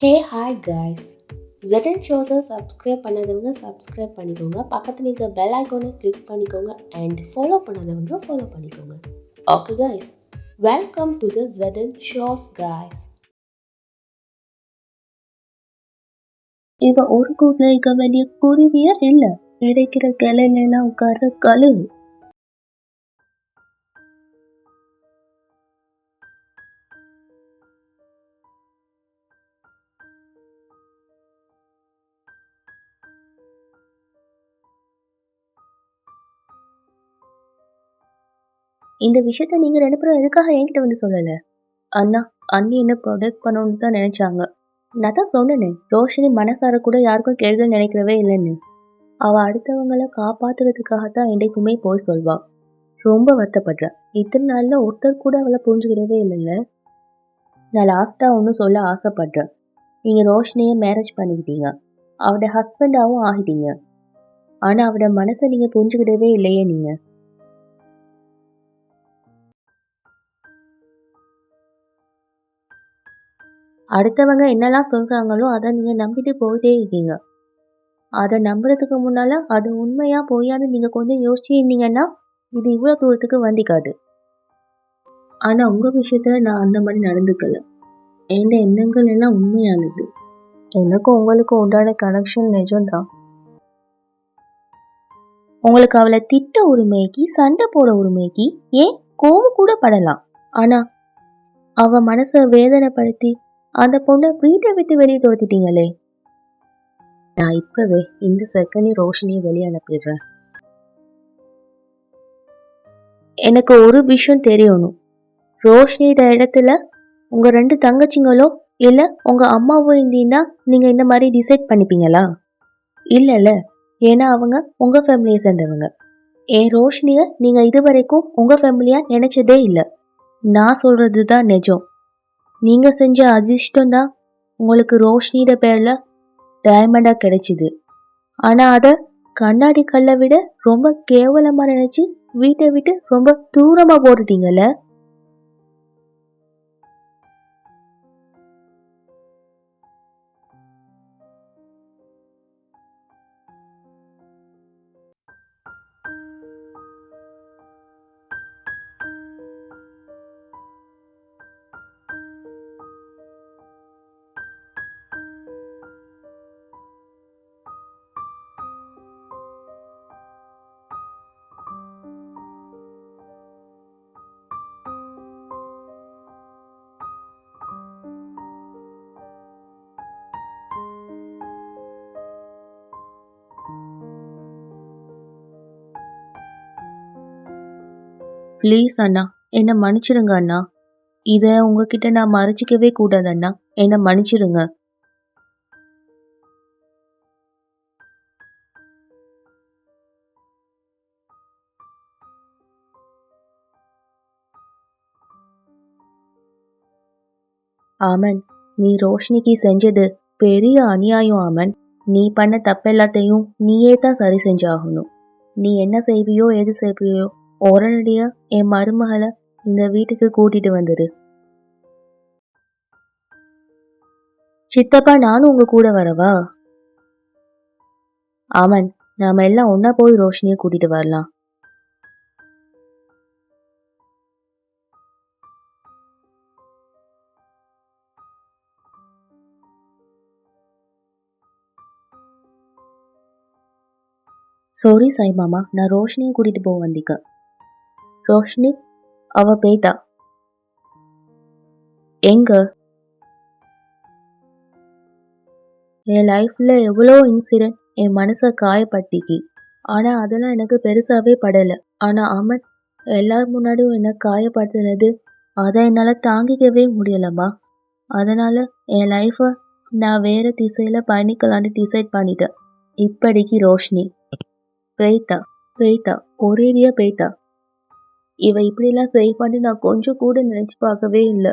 ஹே hi guys. ZN ஷோஸை subscribe பண்ணாதவங்க subscribe பண்ணிக்கோங்க. பக்கத்தில் இருக்க பெல் ஐக்கானை கிளிக் பண்ணிக்கோங்க அண்ட் ஃபாலோ பண்ணாதவங்க ஃபாலோ பண்ணிக்கோங்க. Okay guys, welcome to the ZN shows guys. இவ ஒரு கூட்டில் இருக்க வேண்டிய குருவியே இல்லை, கிடைக்கிற கிளையில எல்லாம் உட்கார்ற கழுகு. இந்த விஷயத்த நீங்க ரெண்டு பேரும் எதுக்காக என்கிட்ட வந்து சொல்லல? அண்ணா, அண்ணி என்ன ப்ரொடெக்ட் பண்ணணும்னு தான் நினைச்சாங்க. நான் தான் சொன்னேனே, ரோஷினி மனசார கூட யாருக்கும் கெடுதல் நினைக்கிறவே இல்லைன்னு. அவ அடுத்தவங்கள காப்பாத்துறதுக்காகத்தான் என்றைக்குமே போய் சொல்வா. ரொம்ப வருத்தப்படுறேன். இத்தனை நாள்ல ஒருத்தர் கூட அவளை புரிஞ்சுக்கிடவே இல்லைல்ல. நான் லாஸ்டா ஒன்றும் சொல்ல ஆசைப்படுறேன். நீங்க ரோஷினியை மேரேஜ் பண்ணிக்கிட்டீங்க, அவட ஹஸ்பண்டாவும் ஆகிட்டீங்க. ஆனா அவட மனசை நீங்க புரிஞ்சுக்கிடவே இல்லையே. நீங்க அடுத்தவங்க என்னெல்லாம் சொல்றாங்களோ அதை நீங்க நம்பிட்டு போயிட்டே இருக்கீங்க. அதை நம்புறதுக்கு முன்னால அது உண்மையா பொய்யான்னு நீங்க கொஞ்சம் யோசிச்சு இருந்தீங்கன்னா இது இவ்வளவு தூரத்துக்கு வந்திக்காது. ஆனா உங்க விஷயத்துல நான் அந்த மாதிரி நடந்துக்கல. என் எண்ணங்கள் எல்லாம் உண்மையானது. எனக்கும் உங்களுக்கும் உண்டான கனெக்ஷன் நிஜம்தான். உங்களுக்கு அவளை திட்ட உரிமைக்கு, சண்டை போட உரிமைக்கு, ஏன் கோவம் கூட படலாம். ஆனா அவ மனச வேதனைப்படுத்தி அந்த பொண்ணை வீட்டை விட்டு வெளியே துரத்திட்டீங்களே. நான் இப்பவே இந்த செகண்ட் ரோஷினியை வெளியே அனுப்பிடுறேன். எனக்கு ஒரு விஷயம் தெரியணும். ரோஷினியோட இடத்துல உங்க ரெண்டு தங்கச்சிங்களோ இல்ல உங்க அம்மாவோ இருந்தீங்கன்னா நீங்க இந்த மாதிரி டிசைட் பண்ணிப்பீங்களா? இல்ல, ஏன்னா அவங்க உங்க ஃபேமிலியை சேர்ந்தவங்க. என் ரோஷினிய நீங்க இதுவரைக்கும் உங்க ஃபேமிலியா நினைச்சதே இல்லை. நான் சொல்றதுதான் நிஜம். நீங்க செஞ்ச அதிர்ஷ்டம் தான் உங்களுக்கு ரோஷினியோட பேர்ல டைமண்டா கிடைச்சிது. ஆனா அத கண்ணாடி கல்லை விட ரொம்ப கேவலமா நினைச்சு வீட்டை விட்டு ரொம்ப தூரமா போட்டுட்டீங்கல்ல. ப்ளீஸ் அண்ணா, என்ன மன்னிச்சிடுங்க அண்ணா. இத உங்ககிட்ட நான் மறைச்சிக்கவே கூடாது அண்ணா. என்ன மன்னிச்சிடுங்க. ஆமன், நீ ரோஷினிக்கு செஞ்சது பெரிய அநியாயம் ஆமன். நீ பண்ண தப்பெல்லாத்தையும் நீயே தான் சரி செஞ்சாகணும். நீ என்ன செய்வியோ எது செய்வியோ உடனடியா என் மருமகளை இந்த வீட்டுக்கு கூட்டிட்டு வந்துரு. சித்தப்பா, நானும் உங்க கூட வரவா? ஆமன், நாம எல்லாம் ஒன்னா போய் ரோஷினியை கூட்டிட்டு வரலாம். சாரி சாய் மாமா, நான் ரோஷினியை கூட்டிட்டு போக வந்திக்க. ரோஷினி அவ பேத்தா. எங்க? என் லைஃப்ல எவ்வளோ இன்சிடென்ட் என் மனசை காயப்பட்டிக்கு. ஆனா அதெல்லாம் எனக்கு பெருசாவே படல. ஆனா அமன் எல்லாரும் முன்னாடியும் என்ன காயப்படுத்தினது, அதை என்னால தாங்கிக்கவே முடியலம்மா. அதனால என் லைஃப நான் வேற திசையில பயணிக்கலான்னு டிசைட் பண்ணிட்டேன். இப்படிக்கு ரோஷினி பேய்த்தா. பேய்த்தா, ஒரேடியா பேய்த்தா. இவ இப்படிலாம் செய்வான்னு நான் கொஞ்சம் கூட நினைச்சு பார்க்கவே இல்லை.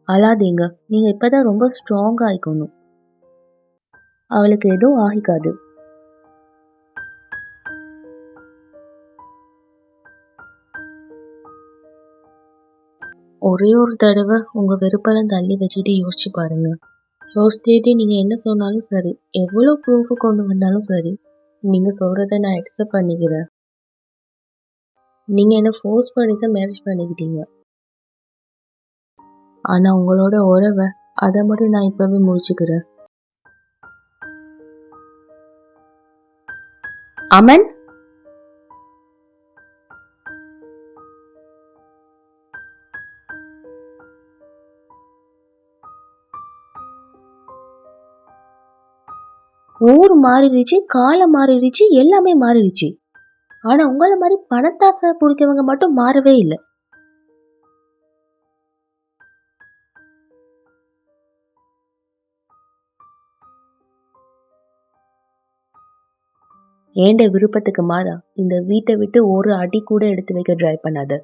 அழாதீங்க, நீங்க இப்பதான் ரொம்ப ஸ்ட்ராங்கா ஆயிக்கணும். அவளுக்கு எதுவும் ஆகிக்காது. ஒரே ஒரு தடவை உங்க விருப்பம் தள்ளி வச்சுட்டு யோசிச்சு பாருங்க. ரோஸ் தேடி நீங்க என்ன சொன்னாலும் சரி, எவ்வளோ ப்ரூஃப் கொண்டு வந்தாலும் சரி, நீங்க சொல்றத நான் அக்செப்ட் பண்ணிக்கிறேன். நீங்க என்ன ஃபோர்ஸ் பண்ணி தான் மேரேஜ் பண்ணிக்கிட்டீங்க. ஆனா உங்களோட உறவை அதை மட்டும் நான் இப்பவே முடிச்சுக்கிறேன். அமன், ஊர் மாறிடுச்சு, காலம் மாறிடுச்சு, எல்லாமே மாறிடுச்சு. ஆனா உங்களை மாதிரி பணத்தாசை பிடிச்சவங்க மட்டும் மாறவே இல்லை. ஏண்ட விருப்பத்துக்கு மாறா இந்த வீட்டை விட்டு ஒரு அடி கூட எடுத்து வைக்க ட்ரை பண்ணாத.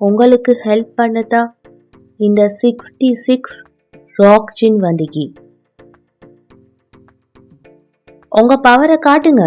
உங்களுக்கு ஹெல்ப் பண்ணதா இந்த 66 ராக் ஜின் வந்திக்கு. உங்க பவரை காட்டுங்க.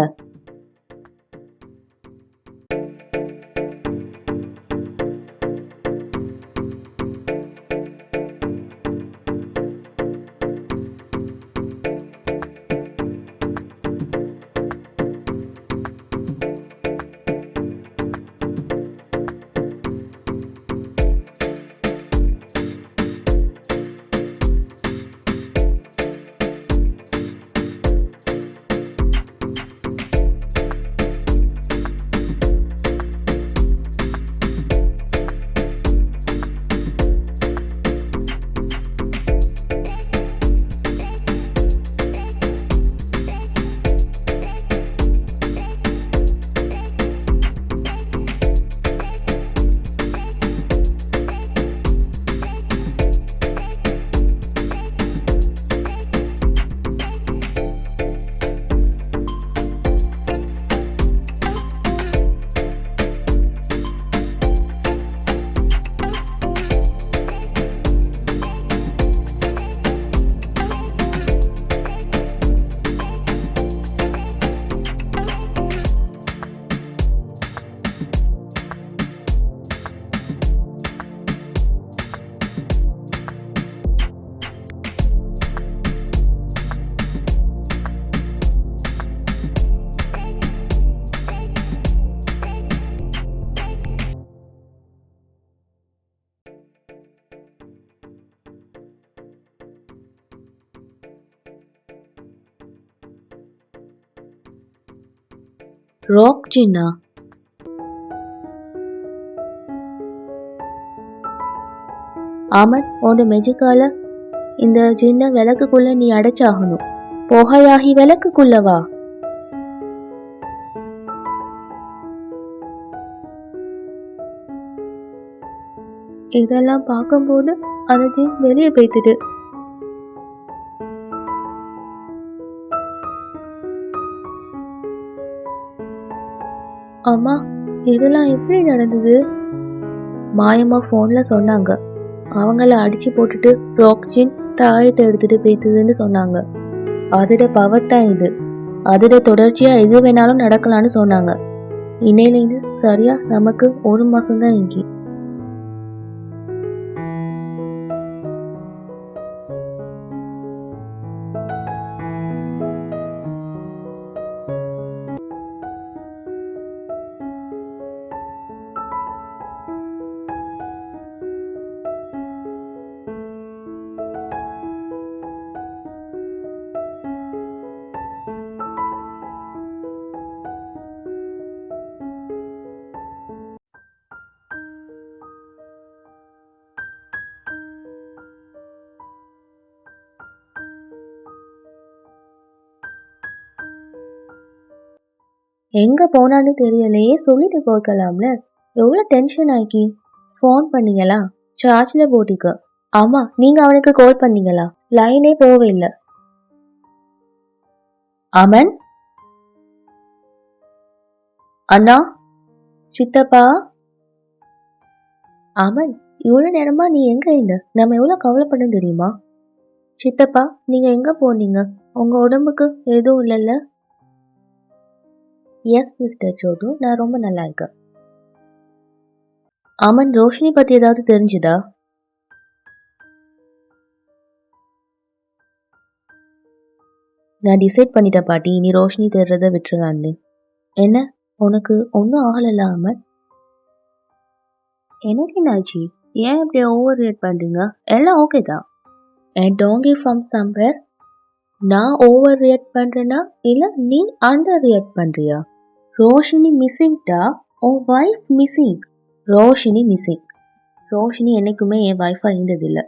ராக் ஜின்னா? ஆமன், உன் மெஜிக்கால இந்த ஜின்ன விளக்குக்குள்ள நீ அடைச்சாகணும். புகையாகி விளக்குக்குள்ளவா? இதெல்லாம் பார்க்கும்போது அந்த ஜின் வெளியே போய்த்துட்டு அம்மா, இதெல்லாம் எப்படி நடந்தது? மாயம்மா ஃபோன்ல சொன்னாங்க. அவங்கள அடிச்சு போட்டுட்டு ரோக்ஜின் தாயத்தை எடுத்துட்டு பேத்துதுன்னு சொன்னாங்க. அதோட பவர் தான் இது. அதோட தொடர்ச்சியா எது வேணாலும் நடக்கலாம்னு சொன்னாங்க. இன்னையிலேருந்து சரியா நமக்கு 1 மாசம்தான் இங்கே. எங்க போனான்னு தெரியலையே, சொல்லிட்டு போய்க்கலாம்ல. எவ்வளவு டென்ஷன் ஆக்கி. ஃபோன் பண்ணீங்களா? சார்ஜ்ல போட்டிக்க. ஆமா, நீங்க அவனுக்கு கால் பண்ணீங்களா? லைனே போவே இல்ல. அமன், அண்ணா, சித்தப்பா. அமன், இவ்வளவு நேரமா நீ எங்க இருந்த? நம்ம எவ்வளவு கவலைப்படும் தெரியுமா? சித்தப்பா, நீங்க எங்க போனீங்க? உங்க உடம்புக்கு எதுவும் இல்லைல்ல? எஸ் மிஸ்டர் சோட்டு, நான் ரொம்ப நல்லா இருக்கேன். அமன், ரோஷினி பத்தி ஏதாவது தெரிஞ்சுதா? நான் டிசைட் பண்ணிட்டேன் பாட்டி, நீ ரோஷினி தேடுறத விட்டுறலான்னு. என்ன, உனக்கு ஒன்றும் ஆகலைல்ல அமன்? எனக்கு என்னாச்சு? ஏன் இப்படி ஓவர் ரியாக்ட் பண்றீங்க? எல்லாம் ஓகே தான். And donkey from somewhere. நான் ஓவர் ரியாக்ட் பண்றேனா இல்ல நீ அண்டர் ரியாக்ட் பண்றியா? ரோஷினி மிஸ்ஸிங்டா? உன் wife missing. Roshini missing. Roshini என்னைக்குமே என் வைஃபா இருந்ததில்லை.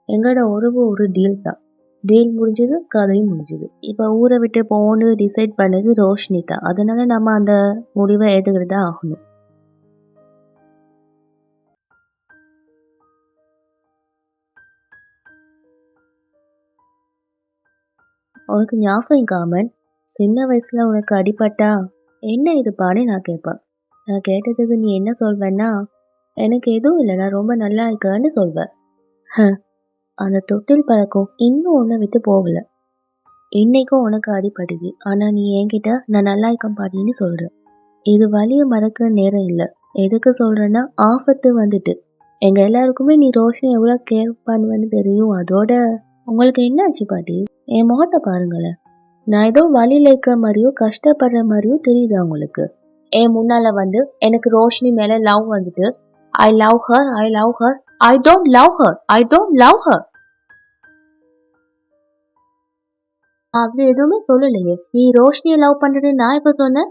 எங்களோட உறவு ஒரு டீல் தான். டீல் முடிஞ்சது, கதையும் முடிஞ்சது. இப்போ ஊரை விட்டு போன்னு டிசைட் பண்ணது ரோஷினி தான். அதனால நம்ம அந்த முடிவை ஏற்றுக்கிட்டு தான் ஆகணும். உனக்கு ஞாபகம் காமன், சின்ன வயசுல உனக்கு அடிபட்டா என்ன இதுப்பான்னு நான் கேட்பேன். நான் கேட்டதுக்கு நீ என்ன சொல்வேன்னா, எனக்கு எதுவும் இல்லை, நான் ரொம்ப நல்லா இருக்கேன்னு சொல்வேன். அந்த தொட்டில் பழக்கம் இன்னும் உன்னை விட்டு போகல. இன்னைக்கும் உனக்கு அடிபடுது, ஆனா நீ என்கிட்ட நான் நல்லா இருக்கேன் பாட்டின்னு சொல்ற. இது வலிய மறக்கிற நேரம் இல்லை. எதுக்கு சொல்றேன்னா, ஆபத்து வந்துட்டு. எங்க எல்லாருக்குமே நீ ரோஷினி எவ்வளவு கேர் பண்ணுவேன்னு தெரியும். அதோட உங்களுக்கு என்ன ஆச்சு பாட்டி? என் முகத்தை பாருங்களேன். நான் ஏதோ வழியில இருக்கிற மாதிரியோ கஷ்டப்படுற மாதிரியோ தெரியுது உங்களுக்கு. என் முன்னால வந்து எனக்கு ரோஷினி மேல லவ் வந்துட்டு, I love her, I love her, I don't love her, I don't love her. அப்படி எதுவுமே சொல்லலையே. நீ ரோஷினியை லவ் பண்றேன்னு நான் இப்ப சொன்னேன்.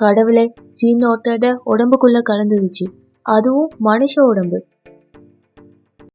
கடவுளே, ஜீன் ஒருத்தட உடம்புக்குள்ள கலந்துருச்சு. அதுவும் மனுஷ உடம்பு.